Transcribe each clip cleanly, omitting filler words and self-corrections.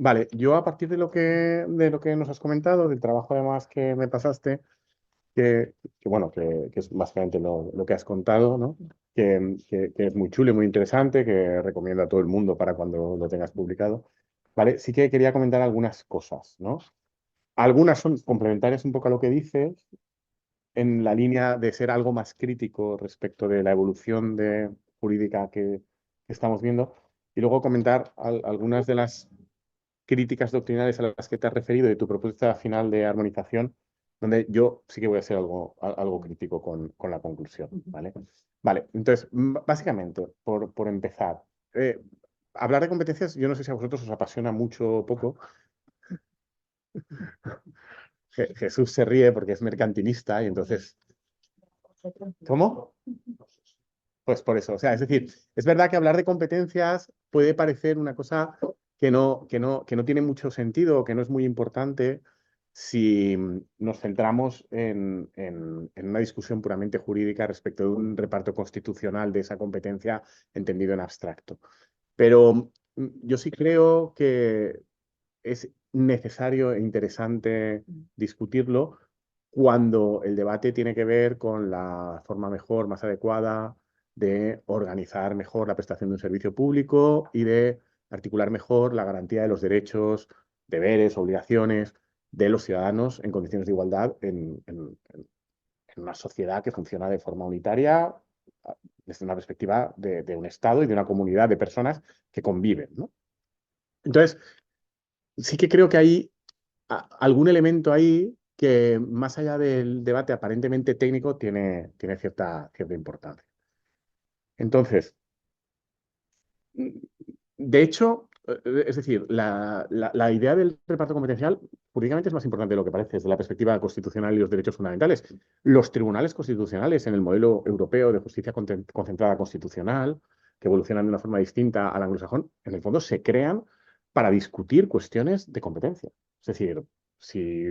Vale, yo a partir de lo que nos has comentado, del trabajo además que me pasaste, bueno, que es básicamente lo que has contado, ¿no? Que es muy chulo y muy interesante, que recomiendo a todo el mundo para cuando lo tengas publicado. Vale, sí que quería comentar algunas cosas, ¿no? Algunas son complementarias un poco a lo que dices, en la línea de ser algo más crítico respecto de la evolución jurídica que estamos viendo, y luego comentar algunas de las críticas doctrinales a las que te has referido de tu propuesta final de armonización, donde yo sí que voy a ser algo crítico con la conclusión, ¿vale? Vale, entonces, básicamente, por empezar, eh, hablar de competencias, yo no sé si a vosotros os apasiona mucho o poco. Jesús se ríe porque es mercantilista y entonces, ¿cómo? Pues por eso, o sea, es decir, es verdad que hablar de competencias puede parecer una cosa que no tiene mucho sentido o que no es muy importante si nos centramos en una discusión puramente jurídica respecto de un reparto constitucional de esa competencia entendido en abstracto. Pero yo sí creo que es necesario e interesante discutirlo cuando el debate tiene que ver con la forma mejor, más adecuada de organizar mejor la prestación de un servicio público y de articular mejor la garantía de los derechos, deberes, obligaciones de los ciudadanos en condiciones de igualdad en una sociedad que funciona de forma unitaria desde una perspectiva de un Estado y de una comunidad de personas que conviven, ¿no? Entonces, sí que creo que hay algún elemento ahí que, más allá del debate aparentemente técnico, tiene cierta importancia. Entonces, de hecho, es decir, la idea del reparto competencial jurídicamente es más importante de lo que parece desde la perspectiva constitucional y los derechos fundamentales. Los tribunales constitucionales en el modelo europeo de justicia concentrada constitucional, que evolucionan de una forma distinta al anglosajón, en el fondo se crean para discutir cuestiones de competencia. Es decir, si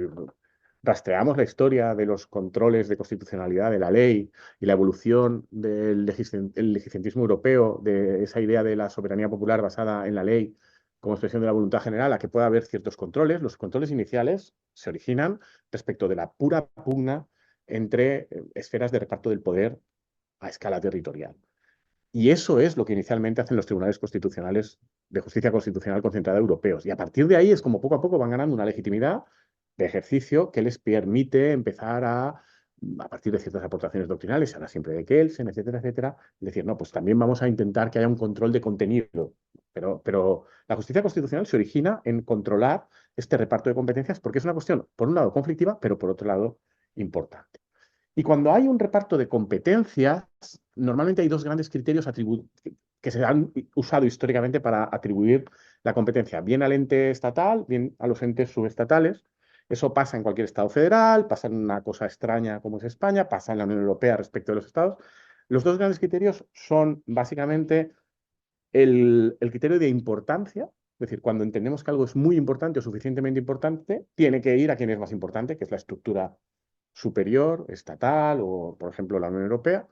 rastreamos la historia de los controles de constitucionalidad de la ley y la evolución del el legislatismo europeo, de esa idea de la soberanía popular basada en la ley como expresión de la voluntad general, a que pueda haber ciertos controles. Los controles iniciales se originan respecto de la pura pugna entre esferas de reparto del poder a escala territorial. Y eso es lo que inicialmente hacen los tribunales constitucionales de justicia constitucional concentrada europeos. Y a partir de ahí es como poco a poco van ganando una legitimidad de ejercicio que les permite empezar a partir de ciertas aportaciones doctrinales, ahora siempre de Kelsen, etcétera, etcétera, decir, no, pues también vamos a intentar que haya un control de contenido. Pero la justicia constitucional se origina en controlar este reparto de competencias porque es una cuestión, por un lado, conflictiva, pero por otro lado, importante. Y cuando hay un reparto de competencias, normalmente hay dos grandes criterios que se han usado históricamente para atribuir la competencia, bien al ente estatal, bien a los entes subestatales. Eso pasa en cualquier Estado federal, pasa en una cosa extraña como es España, pasa en la Unión Europea respecto de los Estados. Los dos grandes criterios son básicamente el criterio de importancia, es decir, cuando entendemos que algo es muy importante o suficientemente importante, tiene que ir a quien es más importante, que es la estructura superior, estatal o, por ejemplo, la Unión Europea,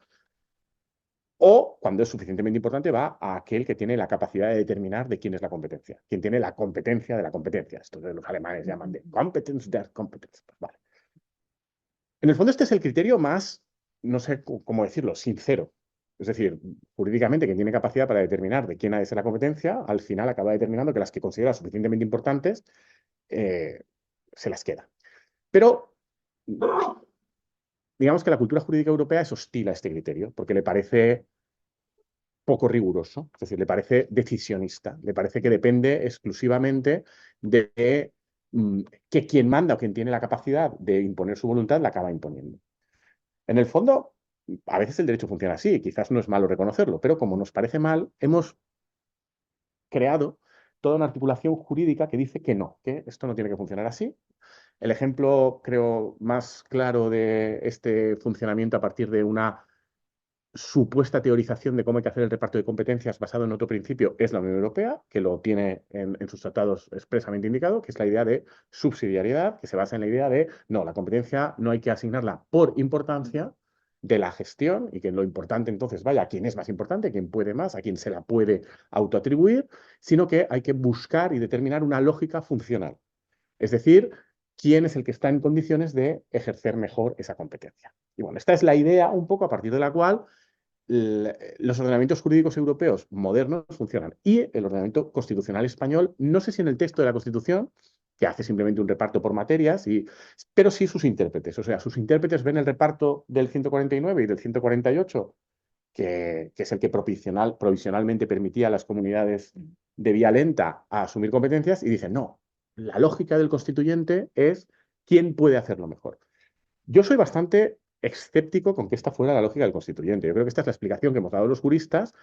o cuando es suficientemente importante va a aquel que tiene la capacidad de determinar de quién es la competencia, quién tiene la competencia de la competencia. Esto que los alemanes llaman de competence der competence. Pues vale. En el fondo este es el criterio más, no sé cómo decirlo, sincero. Es decir, jurídicamente quien tiene capacidad para determinar de quién ha de ser la competencia, al final acaba determinando que las que considera suficientemente importantes eh, se las queda. Pero digamos que la cultura jurídica europea es hostil a este criterio, porque le parece poco riguroso, es decir, le parece decisionista, le parece que depende exclusivamente de que quien manda o quien tiene la capacidad de imponer su voluntad la acaba imponiendo. En el fondo, a veces el derecho funciona así, quizás no es malo reconocerlo, pero como nos parece mal, hemos creado toda una articulación jurídica que dice que no, que esto no tiene que funcionar así. El ejemplo, creo, más claro de este funcionamiento a partir de una supuesta teorización de cómo hay que hacer el reparto de competencias basado en otro principio es la Unión Europea, que lo tiene en sus tratados expresamente indicado, que es la idea de subsidiariedad, que se basa en la idea de, no, la competencia no hay que asignarla por importancia, de la gestión y que lo importante entonces vaya a quién es más importante, a quién puede más, a quién se la puede autoatribuir, sino que hay que buscar y determinar una lógica funcional. Es decir, quién es el que está en condiciones de ejercer mejor esa competencia. Y bueno, esta es la idea un poco a partir de la cual los ordenamientos jurídicos europeos modernos funcionan. Y el ordenamiento constitucional español, no sé si en el texto de la Constitución, que hace simplemente un reparto por materias, pero sí sus intérpretes. O sea, sus intérpretes ven el reparto del 149 y del 148, que es el que provisionalmente permitía a las comunidades de vía lenta a asumir competencias, y dicen, no, la lógica del constituyente es quién puede hacerlo mejor. Yo soy bastante escéptico con que esta fuera la lógica del constituyente. Yo creo que esta es la explicación que hemos dado los juristas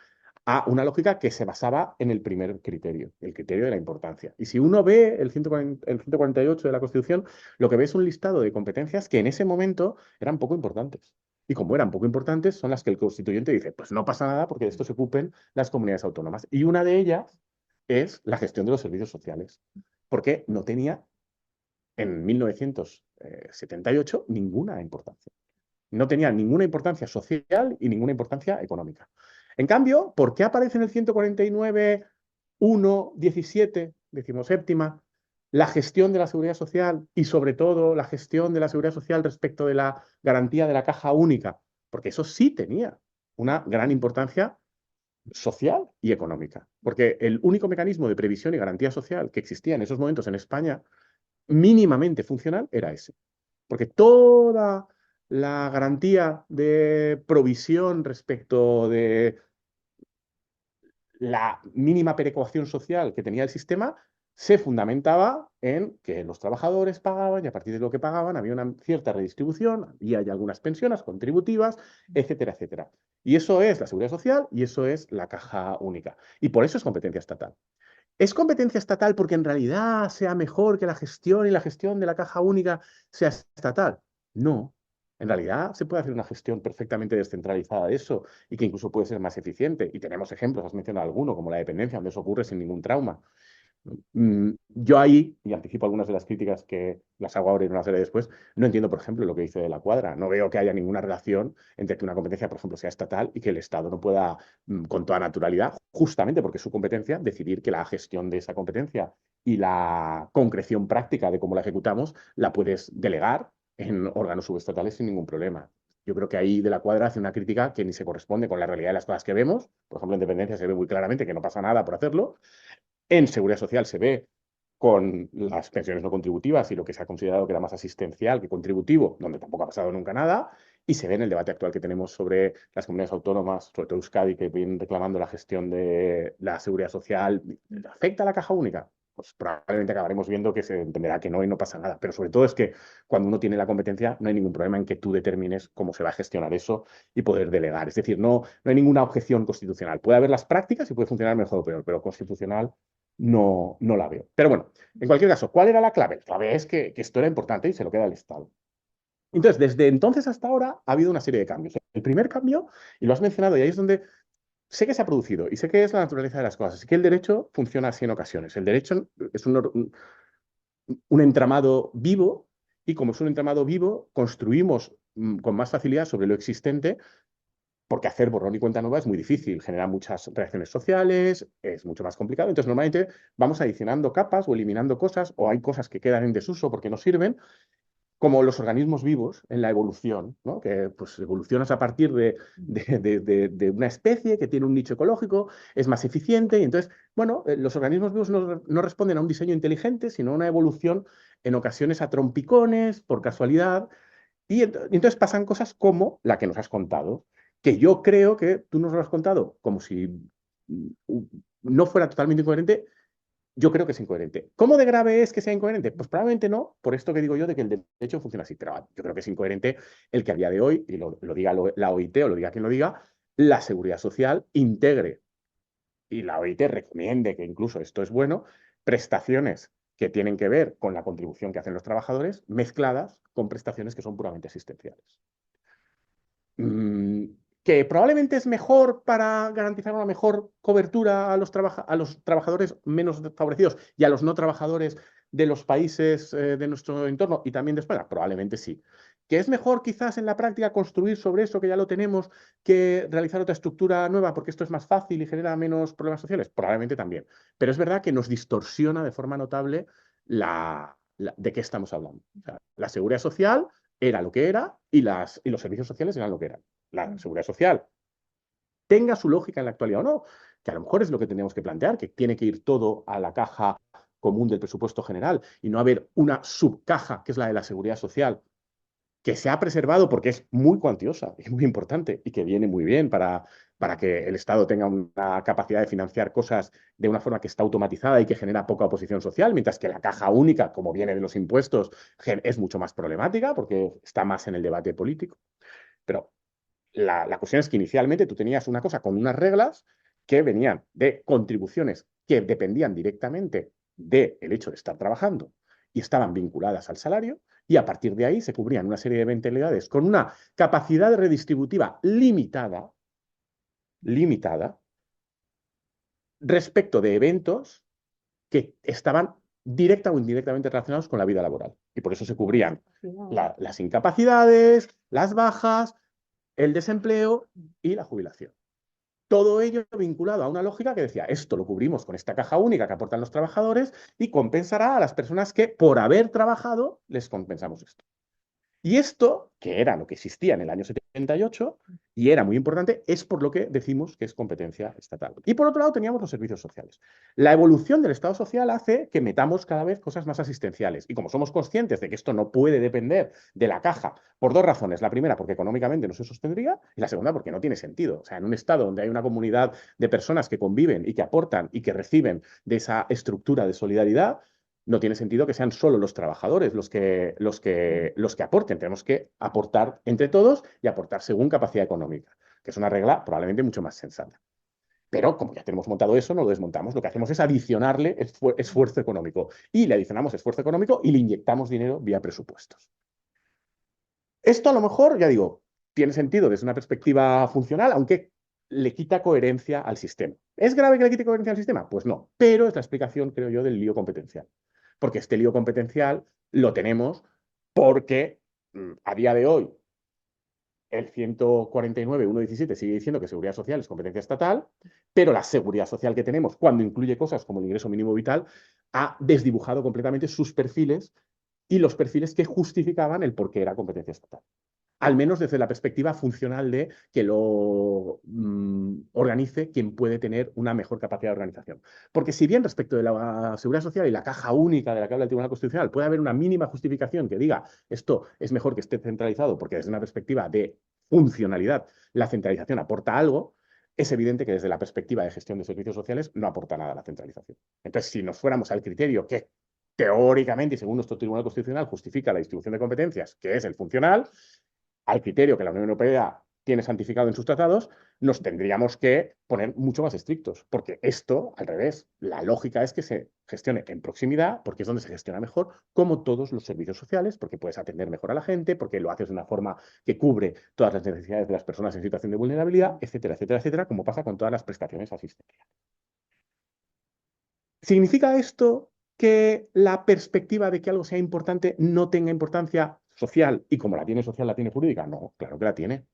a una lógica que se basaba en el primer criterio, el criterio de la importancia. Y si uno ve el 148 de la Constitución, lo que ve es un listado de competencias que en ese momento eran poco importantes. Y como eran poco importantes, son las que el constituyente dice, pues no pasa nada porque de esto se ocupen las comunidades autónomas. Y una de ellas es la gestión de los servicios sociales, porque no tenía en 1978 ninguna importancia. No tenía ninguna importancia social y ninguna importancia económica. En cambio, ¿por qué aparece en el 149.1.17, decimoséptima, la gestión de la seguridad social y sobre todo la gestión de la seguridad social respecto de la garantía de la caja única? Porque eso sí tenía una gran importancia social y económica. Porque el único mecanismo de previsión y garantía social que existía en esos momentos en España mínimamente funcional era ese. Porque toda la garantía de provisión respecto de la mínima perecuación social que tenía el sistema se fundamentaba en que los trabajadores pagaban y a partir de lo que pagaban había una cierta redistribución, había ya algunas pensiones contributivas, etcétera, etcétera. Y eso es la seguridad social y eso es la caja única. Y por eso es competencia estatal. ¿Es competencia estatal porque en realidad sea mejor que la gestión y la gestión de la caja única sea estatal? No. En realidad se puede hacer una gestión perfectamente descentralizada de eso y que incluso puede ser más eficiente. Y tenemos ejemplos, has mencionado alguno, como la dependencia, donde eso ocurre sin ningún trauma. Yo ahí, y anticipo algunas de las críticas que las hago ahora y no las haré después, no entiendo, por ejemplo, lo que dice de la Cuadra. No veo que haya ninguna relación entre que una competencia, por ejemplo, sea estatal y que el Estado no pueda, con toda naturalidad, justamente porque es su competencia, decidir que la gestión de esa competencia y la concreción práctica de cómo la ejecutamos la puedes delegar en órganos subestatales sin ningún problema. Yo creo que ahí de la Cuadra hace una crítica que ni se corresponde con la realidad de las cosas que vemos. Por ejemplo, en dependencia se ve muy claramente que no pasa nada por hacerlo. En seguridad social se ve con las pensiones no contributivas y lo que se ha considerado que era más asistencial que contributivo, donde tampoco ha pasado nunca nada, y se ve en el debate actual que tenemos sobre las comunidades autónomas, sobre todo Euskadi, que vienen reclamando la gestión de la seguridad social. ¿Afecta a la caja única? Pues probablemente acabaremos viendo que se entenderá que no y no pasa nada. Pero sobre todo es que cuando uno tiene la competencia no hay ningún problema en que tú determines cómo se va a gestionar eso y poder delegar. Es decir, no hay ninguna objeción constitucional. Puede haber las prácticas y puede funcionar mejor o peor, pero constitucional no la veo. Pero bueno, en cualquier caso, ¿cuál era la clave? La clave es que esto era importante y se lo queda al Estado. Entonces, desde entonces hasta ahora ha habido una serie de cambios. El primer cambio, y lo has mencionado, y ahí es donde sé que se ha producido y sé que es la naturaleza de las cosas, es que el derecho funciona así en ocasiones. El derecho es un entramado vivo y como es un entramado vivo, construimos con más facilidad sobre lo existente porque hacer borrón y cuenta nueva es muy difícil, genera muchas reacciones sociales, es mucho más complicado. Entonces, normalmente vamos adicionando capas o eliminando cosas, o hay cosas que quedan en desuso porque no sirven, como los organismos vivos en la evolución, ¿no? Que pues evolucionas a partir de una especie que tiene un nicho ecológico, es más eficiente, y entonces, bueno, los organismos vivos no responden a un diseño inteligente, sino a una evolución en ocasiones a trompicones, por casualidad, y entonces pasan cosas como la que nos has contado, que yo creo que tú nos lo has contado como si no fuera totalmente incoherente. Yo creo que es incoherente. ¿Cómo de grave es que sea incoherente? Pues probablemente no, por esto que digo yo de que el derecho funciona así. Pero yo creo que es incoherente el que a día de hoy, y lo diga la OIT o lo diga quien lo diga, la seguridad social integre y la OIT recomiende que incluso esto es bueno, prestaciones que tienen que ver con la contribución que hacen los trabajadores mezcladas con prestaciones que son puramente asistenciales. que probablemente es mejor para garantizar una mejor cobertura a los trabajadores menos favorecidos y a los no trabajadores de los países de nuestro entorno y también de España. Probablemente sí. ¿Que es mejor quizás en la práctica construir sobre eso que ya lo tenemos que realizar otra estructura nueva porque esto es más fácil y genera menos problemas sociales? Probablemente también. Pero es verdad que nos distorsiona de forma notable de qué estamos hablando. O sea, la seguridad social era lo que era y los servicios sociales eran lo que eran. La seguridad social tenga su lógica en la actualidad o no, que a lo mejor es lo que tenemos que plantear, que tiene que ir todo a la caja común del presupuesto general y no haber una subcaja, que es la de la seguridad social, que se ha preservado porque es muy cuantiosa y muy importante y que viene muy bien para que el Estado tenga una capacidad de financiar cosas de una forma que está automatizada y que genera poca oposición social, mientras que la caja única, como viene de los impuestos, es mucho más problemática porque está más en el debate político. Pero la cuestión es que inicialmente tú tenías una cosa con unas reglas que venían de contribuciones que dependían directamente del hecho de estar trabajando y estaban vinculadas al salario, y a partir de ahí se cubrían una serie de eventualidades con una capacidad redistributiva limitada respecto de eventos que estaban directa o indirectamente relacionados con la vida laboral. Y por eso se cubrían las incapacidades, las bajas, el desempleo y la jubilación. Todo ello vinculado a una lógica que decía, esto lo cubrimos con esta caja única que aportan los trabajadores y compensará a las personas que por haber trabajado les compensamos esto. Y esto, que era lo que existía en el año 78 y era muy importante, es por lo que decimos que es competencia estatal. Y por otro lado teníamos los servicios sociales. La evolución del Estado social hace que metamos cada vez cosas más asistenciales. Y como somos conscientes de que esto no puede depender de la caja, por dos razones. La primera, porque económicamente no se sostendría, y la segunda, porque no tiene sentido. O sea, en un Estado donde hay una comunidad de personas que conviven y que aportan y que reciben de esa estructura de solidaridad, no tiene sentido que sean solo los trabajadores los que aporten. Tenemos que aportar entre todos y aportar según capacidad económica, que es una regla probablemente mucho más sensata. Pero como ya tenemos montado eso, no lo desmontamos. Lo que hacemos es adicionarle esfuerzo económico. Y le adicionamos esfuerzo económico y le inyectamos dinero vía presupuestos. Esto a lo mejor, ya digo, tiene sentido desde una perspectiva funcional, aunque le quita coherencia al sistema. ¿Es grave que le quite coherencia al sistema? Pues no, pero es la explicación, creo yo, del lío competencial. Porque este lío competencial lo tenemos porque a día de hoy el 149.117 sigue diciendo que seguridad social es competencia estatal, pero la seguridad social que tenemos, cuando incluye cosas como el ingreso mínimo vital, ha desdibujado completamente sus perfiles y los perfiles que justificaban el por qué era competencia estatal. Al menos desde la perspectiva funcional de que lo organice quien puede tener una mejor capacidad de organización. Porque si bien respecto de la seguridad social y la caja única de la que habla el Tribunal Constitucional puede haber una mínima justificación que diga esto es mejor que esté centralizado porque desde una perspectiva de funcionalidad la centralización aporta algo, es evidente que desde la perspectiva de gestión de servicios sociales no aporta nada a la centralización. Entonces, si nos fuéramos al criterio que teóricamente y según nuestro Tribunal Constitucional justifica la distribución de competencias, que es el funcional, al criterio que la Unión Europea tiene santificado en sus tratados, nos tendríamos que poner mucho más estrictos, porque esto, al revés, la lógica es que se gestione en proximidad, porque es donde se gestiona mejor, como todos los servicios sociales, porque puedes atender mejor a la gente, porque lo haces de una forma que cubre todas las necesidades de las personas en situación de vulnerabilidad, etcétera, etcétera, etcétera, como pasa con todas las prestaciones asistenciales. ¿Significa esto que la perspectiva de que algo sea importante no tenga importancia social y como la tiene social, la tiene jurídica? No, claro que la tiene.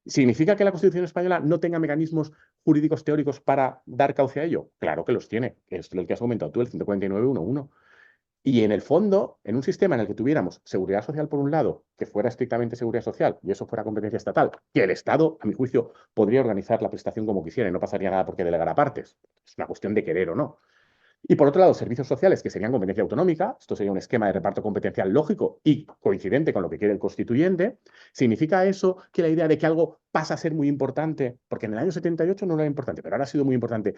¿Significa que la Constitución española no tenga mecanismos jurídicos teóricos para dar cauce a ello? Claro que los tiene, que es el que has comentado tú, el 149.1.1. Y en el fondo, en un sistema en el que tuviéramos seguridad social por un lado, que fuera estrictamente seguridad social y eso fuera competencia estatal, que el Estado, a mi juicio, podría organizar la prestación como quisiera y no pasaría nada porque delegara partes. Es una cuestión de querer o no. Y por otro lado, servicios sociales que serían competencia autonómica, esto sería un esquema de reparto competencial lógico y coincidente con lo que quiere el constituyente. ¿Significa eso que la idea de que algo pasa a ser muy importante, porque en el año 78 no era importante, pero ahora ha sido muy importante,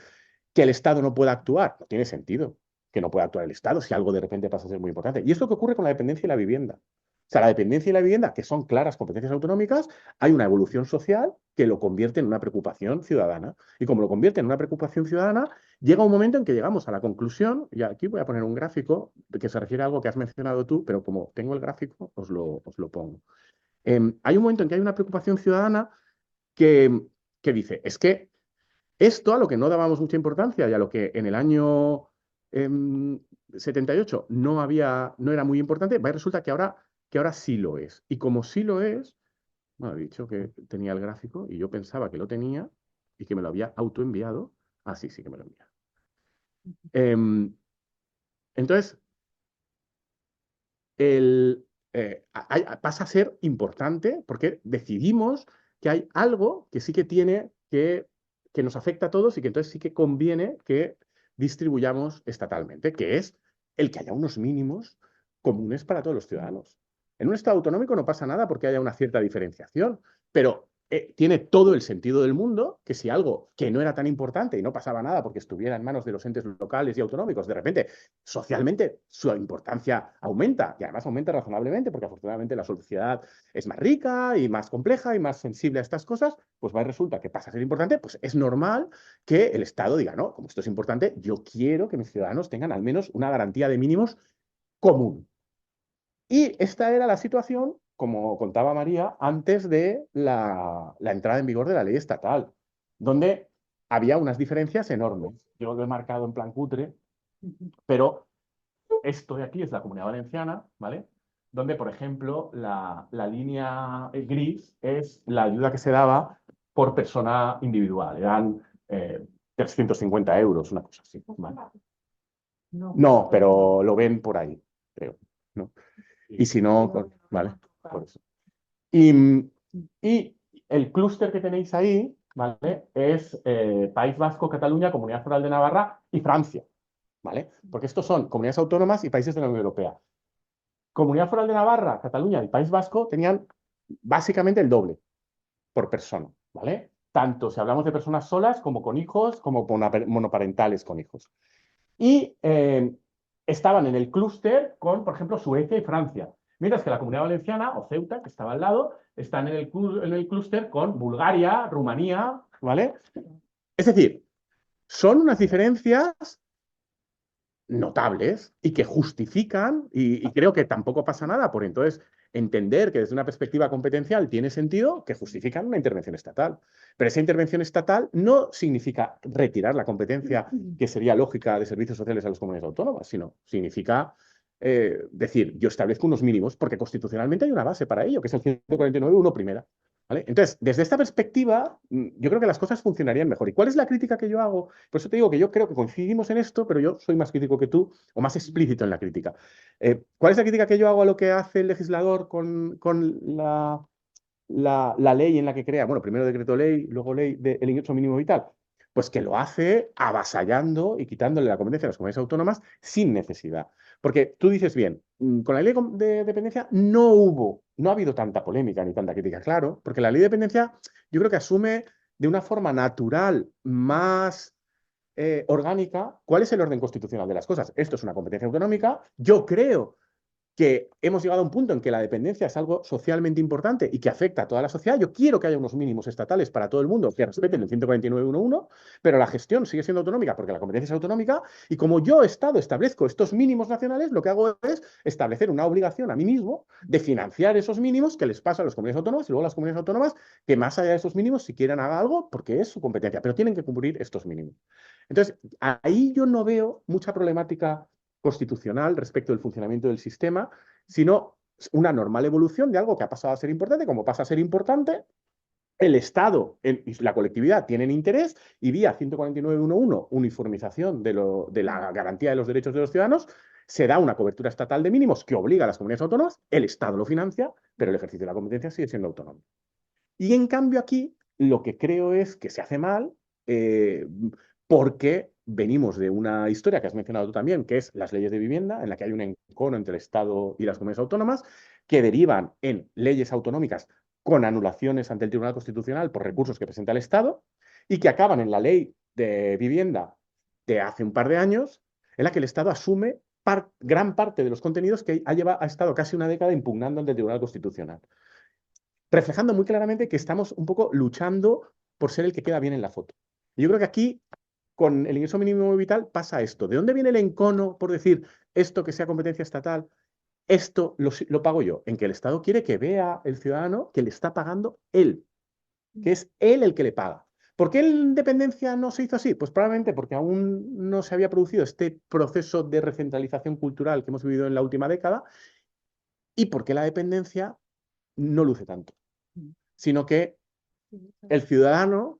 que el Estado no pueda actuar? No tiene sentido que no pueda actuar el Estado si algo de repente pasa a ser muy importante. Y es lo que ocurre con la dependencia y la vivienda. O sea, la dependencia y la vivienda, que son claras competencias autonómicas, hay una evolución social que lo convierte en una preocupación ciudadana. Y como lo convierte en una preocupación ciudadana, llega un momento en que llegamos a la conclusión, y aquí voy a poner un gráfico que se refiere a algo que has mencionado tú, pero como tengo el gráfico, os lo pongo. Hay un momento en que hay una preocupación ciudadana que, que dice, es que esto a lo que no dábamos mucha importancia y a lo que en el año 78 no era muy importante, va, y resulta que ahora sí lo es. Y como sí lo es, bueno, he dicho que tenía el gráfico y yo pensaba que lo tenía y que me lo había autoenviado. Ah, sí, sí que me lo envía. Em, entonces, pasa a ser importante porque decidimos que hay algo que sí que tiene que nos afecta a todos y que entonces sí que conviene que distribuyamos estatalmente, que es el que haya unos mínimos comunes para todos los ciudadanos. En un Estado autonómico no pasa nada porque haya una cierta diferenciación, pero tiene todo el sentido del mundo que si algo que no era tan importante y no pasaba nada porque estuviera en manos de los entes locales y autonómicos, de repente socialmente su importancia aumenta y además aumenta razonablemente porque afortunadamente la sociedad es más rica y más compleja y más sensible a estas cosas, pues va y resulta que pasa a ser importante, pues es normal que el Estado diga, no, como esto es importante, yo quiero que mis ciudadanos tengan al menos una garantía de mínimos común. Y esta era la situación, como contaba María, antes de la entrada en vigor de la ley estatal, donde había unas diferencias enormes. Yo lo he marcado en plan cutre, pero esto de aquí es la Comunidad Valenciana, ¿vale? Donde, por ejemplo, la línea gris es la ayuda que se daba por persona individual. Eran 350 euros, una cosa así, ¿vale? No, pero lo ven por ahí, creo, ¿no? Y si no, vale, por eso. Y, y el clúster que tenéis ahí, ¿vale? Es País Vasco, Cataluña, Comunidad Foral de Navarra y Francia, ¿vale? Porque estos son comunidades autónomas y países de la Unión Europea. Comunidad Foral de Navarra, Cataluña y País Vasco tenían básicamente el doble por persona, ¿vale? Tanto si hablamos de personas solas como con hijos, como monoparentales con hijos. Y estaban en el clúster con, por ejemplo, Suecia y Francia. Mientras que la Comunidad Valenciana, o Ceuta, que estaba al lado, están en el clúster con Bulgaria, Rumanía, ¿vale? Es decir, son unas diferencias notables y que justifican, y creo que tampoco pasa nada por entonces entender que desde una perspectiva competencial tiene sentido, que justifican una intervención estatal. Pero esa intervención estatal no significa retirar la competencia que sería lógica de servicios sociales a las comunidades autónomas, sino significa decir, yo establezco unos mínimos porque constitucionalmente hay una base para ello, que es el 149.1 primera. ¿Vale? Entonces, desde esta perspectiva, yo creo que las cosas funcionarían mejor. ¿Y cuál es la crítica que yo hago? Por eso te digo que yo creo que coincidimos en esto, pero yo soy más crítico que tú o más explícito en la crítica. ¿Cuál es la crítica que yo hago a lo que hace el legislador con la ley en la que crea? Bueno, primero decreto ley, luego ley del ingreso mínimo vital. Pues que lo hace avasallando y quitándole la competencia a las comunidades autónomas sin necesidad. Porque tú dices bien, con la ley de dependencia no ha habido tanta polémica ni tanta crítica, claro, porque la ley de dependencia yo creo que asume de una forma natural más orgánica cuál es el orden constitucional de las cosas. Esto es una competencia autonómica. Yo creo que hemos llegado a un punto en que la dependencia es algo socialmente importante y que afecta a toda la sociedad. Yo quiero que haya unos mínimos estatales para todo el mundo que respeten el 149.1.1, pero la gestión sigue siendo autonómica porque la competencia es autonómica y como yo, Estado, establezco estos mínimos nacionales, lo que hago es establecer una obligación a mí mismo de financiar esos mínimos que les pasa a las comunidades autónomas y luego las comunidades autónomas que más allá de esos mínimos, si quieren haga algo porque es su competencia, pero tienen que cumplir estos mínimos. Entonces, ahí yo no veo mucha problemática constitucional respecto del funcionamiento del sistema, sino una normal evolución de algo que ha pasado a ser importante, como pasa a ser importante, el Estado y la colectividad tienen interés y vía 149.1.1, uniformización de la garantía de los derechos de los ciudadanos, se da una cobertura estatal de mínimos que obliga a las comunidades autónomas, el Estado lo financia, pero el ejercicio de la competencia sigue siendo autónomo. Y en cambio aquí lo que creo es que se hace mal porque venimos de una historia que has mencionado tú también, que es las leyes de vivienda, en la que hay un encono entre el Estado y las comunidades autónomas, que derivan en leyes autonómicas con anulaciones ante el Tribunal Constitucional por recursos que presenta el Estado y que acaban en la ley de vivienda de hace un par de años, en la que el Estado asume gran parte de los contenidos que ha estado casi una década impugnando ante el Tribunal Constitucional, reflejando muy claramente que estamos un poco luchando por ser el que queda bien en la foto. Y yo creo que aquí, con el ingreso mínimo vital, pasa esto. ¿De dónde viene el encono por decir esto que sea competencia estatal? Esto lo pago yo, en que el Estado quiere que vea el ciudadano que le está pagando él. que es él el que le paga. ¿Por qué la independencia no se hizo así? Pues probablemente porque aún no se había producido este proceso de recentralización cultural que hemos vivido en la última década y porque la dependencia no luce tanto, sino que el ciudadano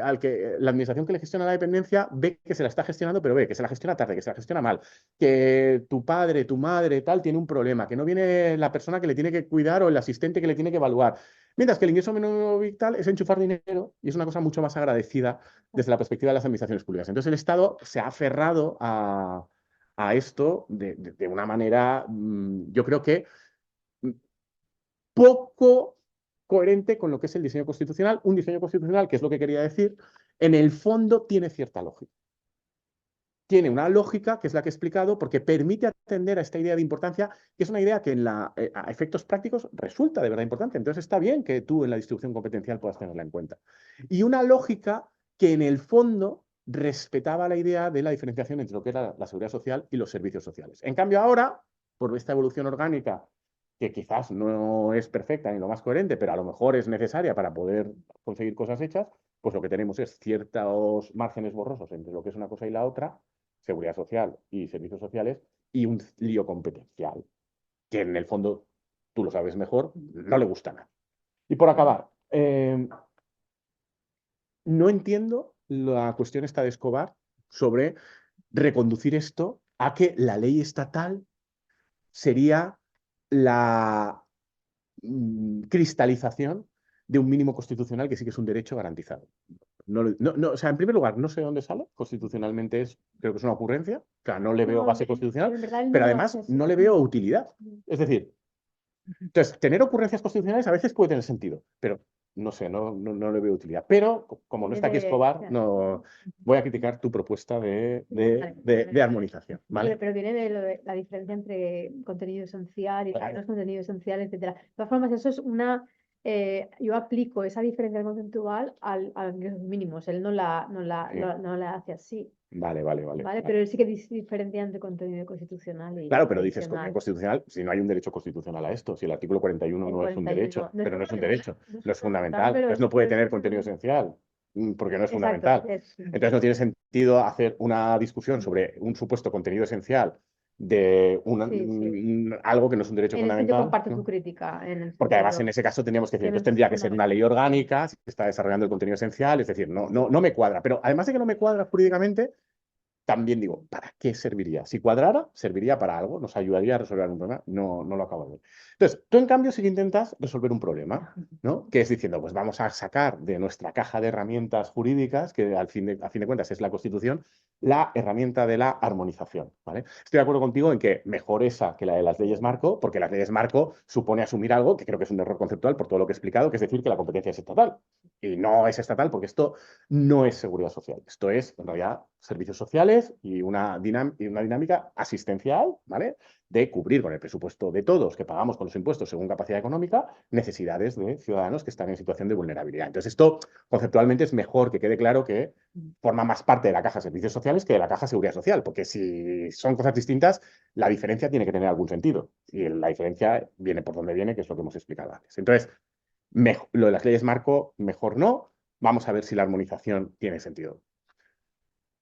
al que la administración que le gestiona la dependencia ve que se la está gestionando, pero ve que se la gestiona tarde, que se la gestiona mal, que tu padre, tu madre, tal, tiene un problema, que no viene la persona que le tiene que cuidar o el asistente que le tiene que evaluar. Mientras que el ingreso mínimo vital es enchufar dinero y es una cosa mucho más agradecida desde la perspectiva de las administraciones públicas. Entonces el Estado se ha aferrado a esto de una manera, yo creo que poco coherente con lo que es el diseño constitucional. Un diseño constitucional, que es lo que quería decir, en el fondo tiene cierta lógica. Tiene una lógica que es la que he explicado porque permite atender a esta idea de importancia, que es una idea que a efectos prácticos resulta de verdad importante. Entonces está bien que tú en la distribución competencial puedas tenerla en cuenta. Y una lógica que en el fondo respetaba la idea de la diferenciación entre lo que era la seguridad social y los servicios sociales. En cambio ahora, por esta evolución orgánica que quizás no es perfecta ni lo más coherente, pero a lo mejor es necesaria para poder conseguir cosas hechas, pues lo que tenemos es ciertos márgenes borrosos entre lo que es una cosa y la otra, seguridad social y servicios sociales, y un lío competencial, que en el fondo, tú lo sabes mejor, no le gusta nada. Y por acabar, no entiendo la cuestión esta de Escobar sobre reconducir esto a que la ley estatal sería la cristalización de un mínimo constitucional que sí que es un derecho garantizado. O sea, en primer lugar, no sé dónde sale, constitucionalmente creo que es una ocurrencia, o sea, no le veo No, base constitucional, en verdad él no pero lo además hace así. no le veo utilidad. Es decir, entonces, tener ocurrencias constitucionales a veces puede tener sentido, pero no sé, no le veo utilidad. Pero como no Viene está aquí Escobar, claro. no voy a criticar tu propuesta Vale, de armonización, ¿vale? pero viene de la diferencia entre contenido esencial y lo que no Claro. es contenido esencial, etcétera. De todas formas, eso es yo aplico esa diferencia conceptual a los ingresos mínimos. Él Sí. no la hace así, Vale. ¿vale? Pero él sí que diferencia entre contenido constitucional Claro, y pero dices contenido tradicional. constitucional si no hay un derecho constitucional a esto, si el artículo 41 El no es un 41 derecho, no es, pero no es un derecho, no es no es fundamental, fundamental, entonces no puede tener contenido esencial, porque no es exacto. fundamental. Entonces no tiene sentido hacer una discusión sobre un supuesto contenido esencial de Sí, sí. algo que no es un derecho En esto yo fundamental, comparto tu ¿no? crítica en el Porque además en sentido ese caso tendríamos que decir, que no entonces es tendría que ser una fundamental. ley orgánica, si está desarrollando el contenido esencial, es decir, no me cuadra. Pero además de que no me cuadra jurídicamente, también digo, ¿para qué serviría? Si cuadrara, serviría para algo, nos ayudaría a resolver un problema. No lo acabo de ver. Entonces, tú en cambio sí que intentas resolver un problema, ¿no? Que es diciendo, pues vamos a sacar de nuestra caja de herramientas jurídicas, que a fin de cuentas es la Constitución, la herramienta de la armonización, ¿vale? Estoy de acuerdo contigo en que mejor esa que la de las leyes marco, porque las leyes marco supone asumir algo que creo que es un error conceptual por todo lo que he explicado, que es decir que la competencia es estatal. Y no es estatal porque esto no es seguridad social. Esto es, en realidad, servicios sociales y una dinámica asistencial, ¿vale? De cubrir con el presupuesto de todos que pagamos con los impuestos según capacidad económica necesidades de ciudadanos que están en situación de vulnerabilidad. Entonces, esto conceptualmente es mejor que quede claro que forma más parte de la caja de servicios sociales que de la caja de seguridad social, porque si son cosas distintas, la diferencia tiene que tener algún sentido. Y la diferencia viene por donde viene, que es lo que hemos explicado antes. Entonces, lo de las leyes marco, mejor no. Vamos a ver si la armonización tiene sentido.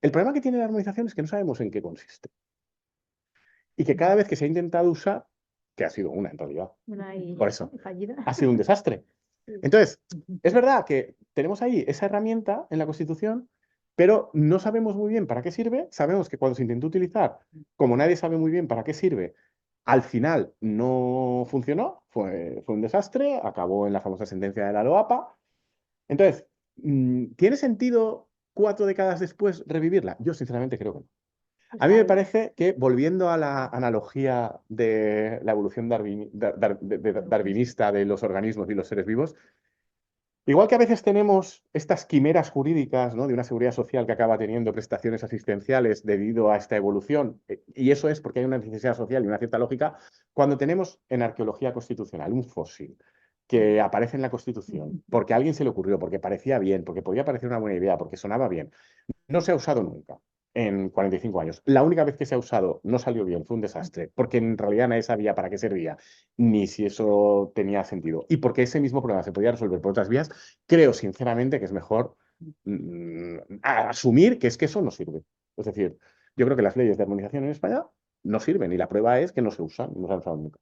El problema que tiene la armonización es que no sabemos en qué consiste. Y que cada vez que se ha intentado usar, que ha sido una en realidad, Una por eso, y fallida. ha sido un desastre. Sí. Entonces, es verdad que tenemos ahí esa herramienta en la Constitución, pero no sabemos muy bien para qué sirve. Sabemos que cuando se intentó utilizar, como nadie sabe muy bien para qué sirve, al final no funcionó, fue un desastre, acabó en la famosa sentencia de la LOAPA. Entonces, ¿tiene sentido 4 décadas después revivirla? Yo sinceramente creo que no. Pues A mí me ahí. parece que, volviendo a la analogía de la evolución darwinista de los organismos y los seres vivos, igual que a veces tenemos estas quimeras jurídicas, ¿no? De una seguridad social que acaba teniendo prestaciones asistenciales debido a esta evolución, y eso es porque hay una necesidad social y una cierta lógica, cuando tenemos en arqueología constitucional un fósil que aparece en la Constitución, porque a alguien se le ocurrió, porque parecía bien, porque podía parecer una buena idea, porque sonaba bien, no se ha usado nunca. en 45 años. La única vez que se ha usado no salió bien, fue un desastre, porque en realidad nadie sabía para qué servía, ni si eso tenía sentido. Y porque ese mismo problema se podía resolver por otras vías, creo sinceramente que es mejor asumir que es que eso no sirve. Es decir, yo creo que las leyes de armonización en España no sirven y la prueba es que no se usan, no se han usado nunca.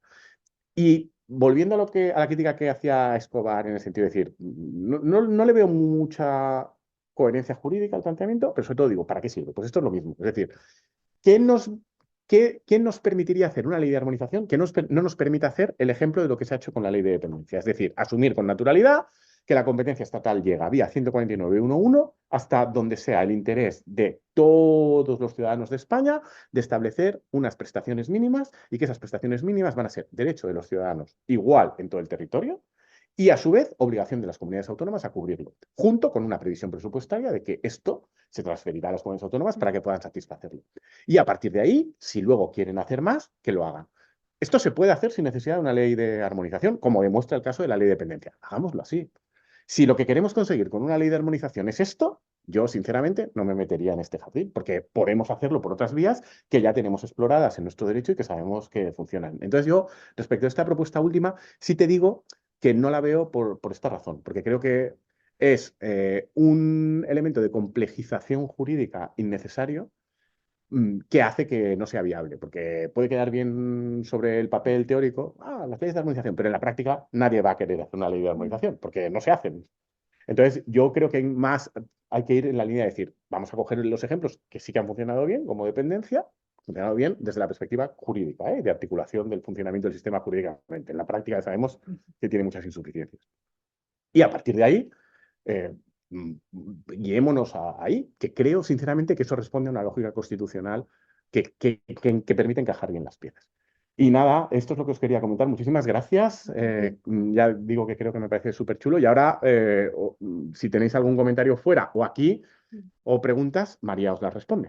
Y volviendo a a la crítica que hacía Escobar en el sentido de decir, no le veo mucha coherencia jurídica al planteamiento, pero sobre todo digo, ¿para qué sirve? Pues esto es lo mismo. Es decir, ¿qué nos, qué nos permitiría hacer una ley de armonización que no nos permita hacer el ejemplo de lo que se ha hecho con la ley de dependencia? Es decir, asumir con naturalidad que la competencia estatal llega vía 149.1.1 hasta donde sea el interés de todos los ciudadanos de España de establecer unas prestaciones mínimas y que esas prestaciones mínimas van a ser derecho de los ciudadanos igual en todo el territorio y a su vez obligación de las comunidades autónomas a cubrirlo, junto con una previsión presupuestaria de que esto se transferirá a las comunidades autónomas para que puedan satisfacerlo. Y a partir de ahí, si luego quieren hacer más, que lo hagan. Esto se puede hacer sin necesidad de una ley de armonización, como demuestra el caso de la ley de dependencia. Hagámoslo así. Si lo que queremos conseguir con una ley de armonización es esto, yo sinceramente no me metería en este jardín, porque podemos hacerlo por otras vías que ya tenemos exploradas en nuestro derecho y que sabemos que funcionan. Entonces yo, respecto a esta propuesta última, sí te digo que no la veo por esta razón, porque creo que es un elemento de complejización jurídica innecesario que hace que no sea viable, porque puede quedar bien sobre el papel teórico, las leyes de armonización, pero en la práctica nadie va a querer hacer una ley de armonización, porque no se hacen. Entonces, yo creo que hay que ir en la línea de decir, vamos a coger los ejemplos que sí que han funcionado bien, como dependencia, funcionado bien desde la perspectiva jurídica, de articulación del funcionamiento del sistema jurídicamente. En la práctica sabemos que tiene muchas insuficiencias. Y a partir de ahí, eh, guiémonos ahí, que creo sinceramente que eso responde a una lógica constitucional que permite encajar bien las piezas. Y nada, esto es lo que os quería comentar. Muchísimas gracias. Ya digo que creo que me parece súper chulo. Y ahora, si tenéis algún comentario fuera o aquí o preguntas, María os las responde.